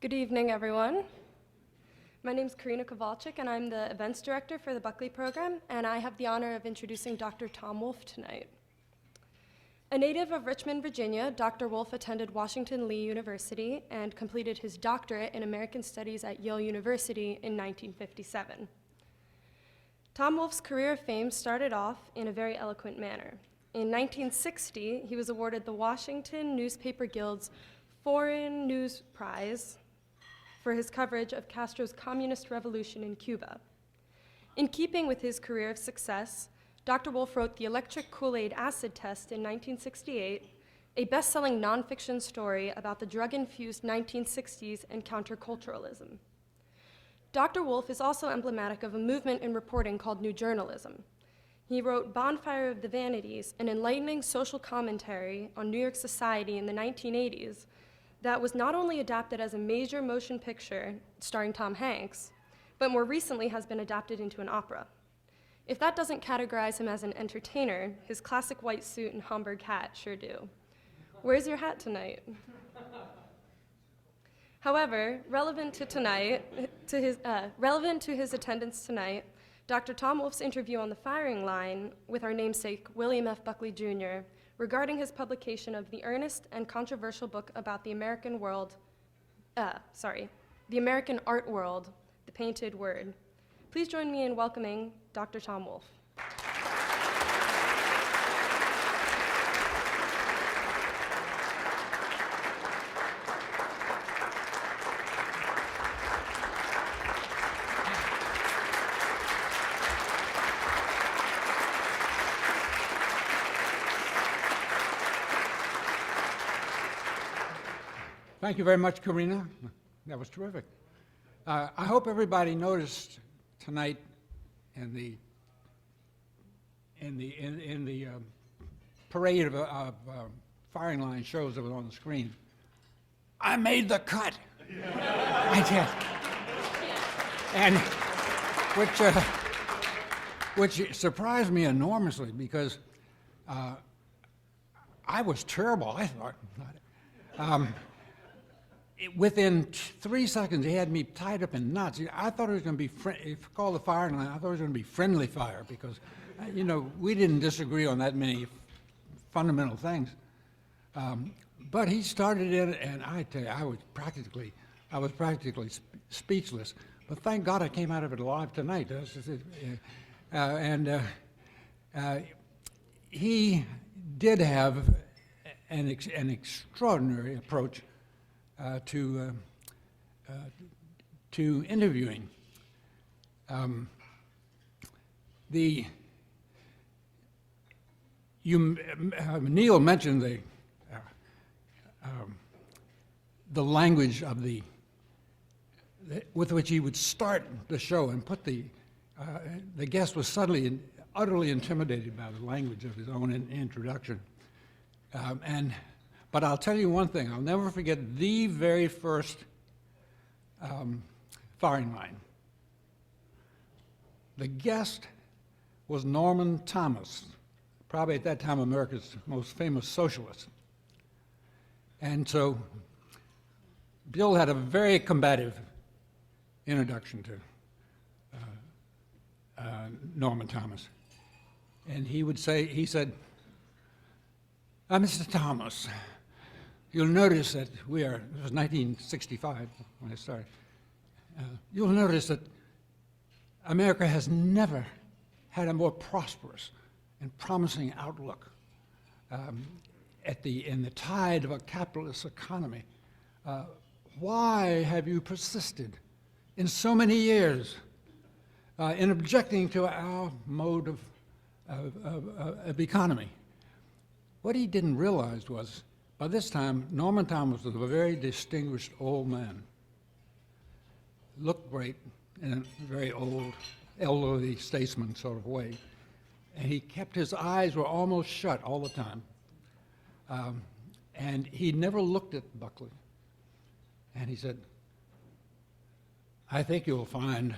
Good evening, everyone. My name is Karina Kowalczyk, and I'm the events director for the Buckley program, and I have the honor of introducing Dr. Tom Wolfe tonight. A native of Richmond, Virginia, Dr. Wolfe attended Washington Lee University and completed his doctorate in American Studies at Yale University in 1957. Tom Wolfe's career of fame started off in a very eloquent manner. In 1960, he was awarded the Washington Newspaper Guild's Foreign News Prize for his coverage of Castro's communist revolution in Cuba. In keeping with his career of success, Dr. Wolfe wrote The Electric Kool-Aid Acid Test in 1968, a best-selling nonfiction story about the drug-infused 1960s and counterculturalism. Dr. Wolfe is also emblematic of a movement in reporting called New Journalism. He wrote Bonfire of the Vanities, an enlightening social commentary on New York society in the 1980s that was not only adapted as a major motion picture starring Tom Hanks, but more recently has been adapted into an opera. If that doesn't categorize him as an entertainer, his classic white suit and Homburg hat sure do. Where's your hat tonight? However, relevant to his attendance tonight, Dr. Tom Wolfe's interview on the firing line with our namesake, William F. Buckley, Jr., regarding his publication of the earnest and controversial book about the American art world, The Painted Word. Please join me in welcoming Dr. Tom Wolfe. Thank you very much, Karina. That was terrific. I hope everybody noticed tonight in the parade of firing line shows that was on the screen, I made the cut. I did, and which surprised me enormously because I was terrible. I thought. Within 3 seconds, he had me tied up in knots. I thought it was going to be, if you call the firing line, I thought it was going to be friendly fire because, we didn't disagree on that many fundamental things. But he started it, and I tell you, I was practically speechless. But thank God I came out of it alive tonight. He did have an extraordinary approach to interviewing. Neil mentioned the language of with which he would start the show and put the guest was suddenly utterly intimidated by the language of his own introduction. But I'll tell you one thing, I'll never forget the very first firing line. The guest was Norman Thomas, probably at that time America's most famous socialist. And so Bill had a very combative introduction to Norman Thomas. And he said, Mr. Thomas, you'll notice that it was 1965 when I started. You'll notice that America has never had a more prosperous and promising outlook in the tide of a capitalist economy. Why have you persisted in so many years in objecting to our mode of economy? What he didn't realize was, by this time, Norman Thomas was a very distinguished old man. Looked great in a very old, elderly statesman sort of way. And his eyes were almost shut all the time. And he never looked at Buckley. And he said, I think you'll find,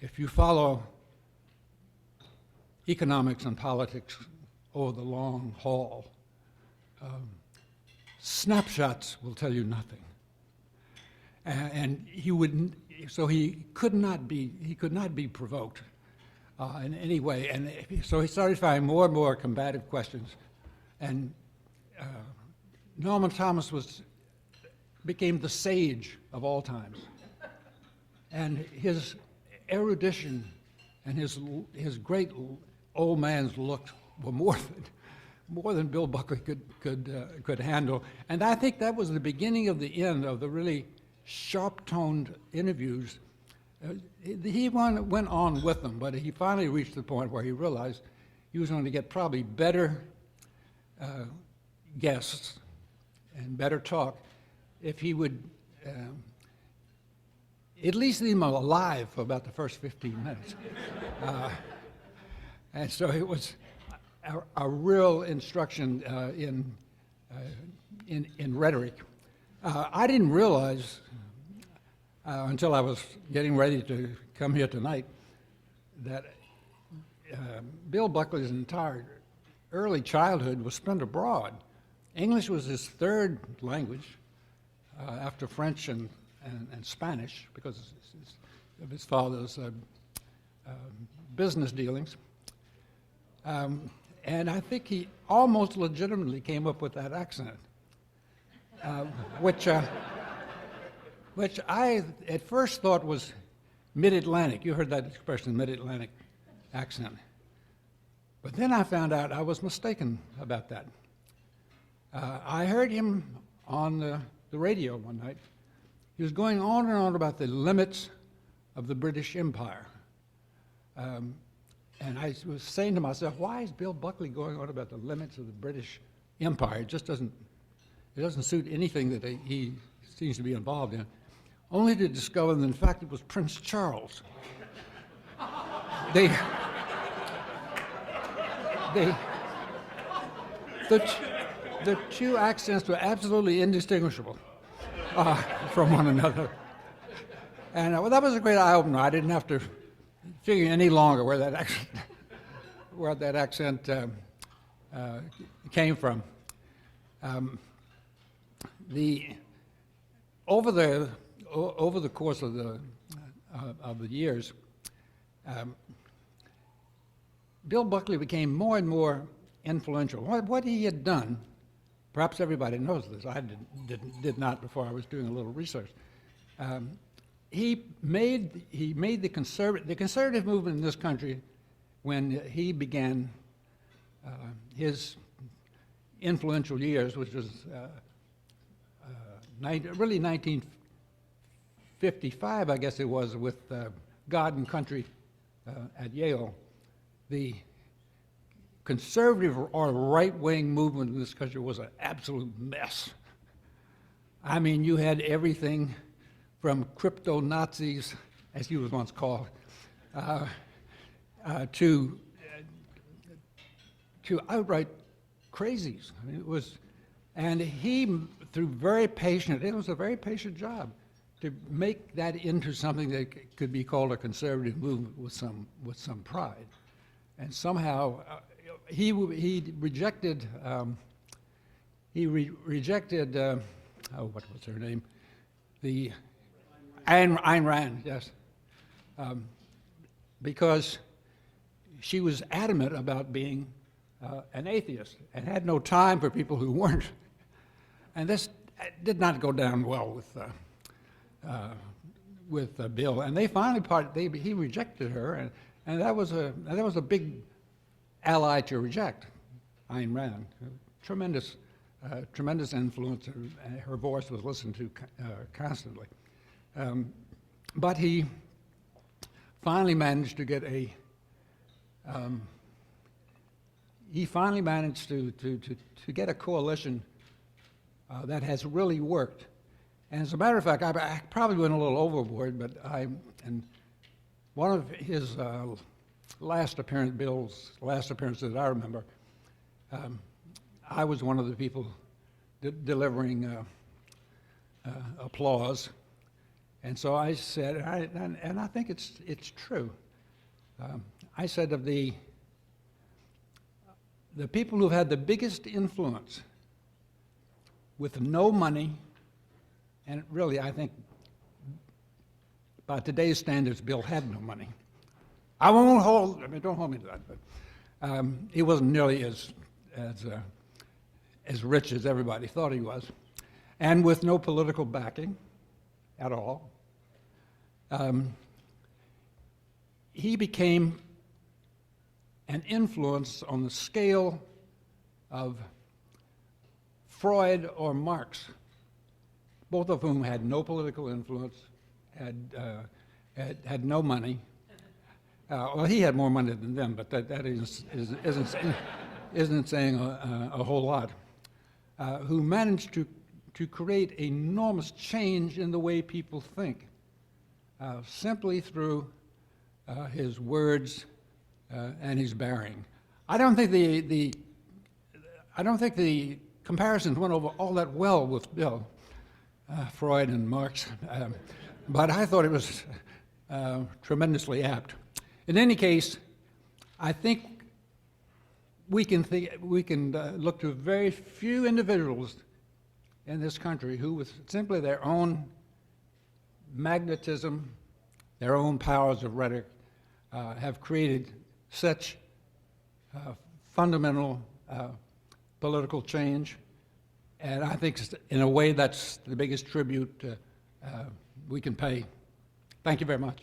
if you follow economics and politics over the long haul, snapshots will tell you nothing. and he wouldn't. So he could not be provoked in any way, and so he started finding more and more combative questions, and Norman Thomas became the sage of all times, and his erudition and his great old man's looks were more than Bill Buckley could handle, and I think that was the beginning of the end of the really sharp-toned interviews. He went on with them, but he finally reached the point where he realized he was going to get probably better guests and better talk if he would at least leave them alive for about the first 15 minutes. And so it was a real instruction in rhetoric. I didn't realize until I was getting ready to come here tonight that Bill Buckley's entire early childhood was spent abroad. English was his third language after French and Spanish because of his father's business dealings. And I think he almost legitimately came up with that accent, which I at first thought was mid-Atlantic. You heard that expression, mid-Atlantic accent. But then I found out I was mistaken about that. I heard him on the radio one night. He was going on and on about the limits of the British Empire. And I was saying to myself, why is Bill Buckley going on about the limits of the British Empire? It just doesn't suit anything that he seems to be involved in. Only to discover that, in fact, it was Prince Charles. The two accents were absolutely indistinguishable from one another. And well, that was a great eye-opener. I didn't have to figure any longer where that accent came from. Over the course of the years, Bill Buckley became more and more influential. What he had done, perhaps everybody knows this. I did not before I was doing a little research. He made the conservative movement in this country when he began his influential years, which was really 1955, I guess it was, with God and Country at Yale. The conservative or right-wing movement in this country was an absolute mess. I mean, you had everything from crypto-Nazis, as he was once called, to outright crazies. I mean, it was, and he, through it was a very patient job to make that into something that could be called a conservative movement with some pride. And somehow he rejected what was her name? The Ayn Rand, yes, because she was adamant about being an atheist and had no time for people who weren't. And this did not go down well with Bill. And they finally he rejected her, and that was a big ally to reject. Ayn Rand, tremendous influence. Her voice was listened to constantly. But he finally managed to get to get a coalition that has really worked. And as a matter of fact, I probably went a little overboard, but and one of his Bill's last appearances that I remember, I was one of the people delivering applause. And so I said, and I think it's true. I said of the people who've had the biggest influence with no money, and really I think by today's standards, Bill had no money. I won't hold, I mean, don't hold me to that, but he wasn't nearly as rich as everybody thought he was, and with no political backing at all. He became an influence on the scale of Freud or Marx, both of whom had no political influence, had no money. Well, he had more money than them, but that isn't saying a whole lot. Who managed to create enormous change in the way people think, simply through his words and his bearing. I don't think the comparisons went over all that well with Bill, Freud and Marx, but I thought it was tremendously apt. In any case, I think we can look to very few individuals in this country who, with simply their own magnetism, their own powers of rhetoric, have created such fundamental political change. And I think, in a way, that's the biggest tribute we can pay. Thank you very much.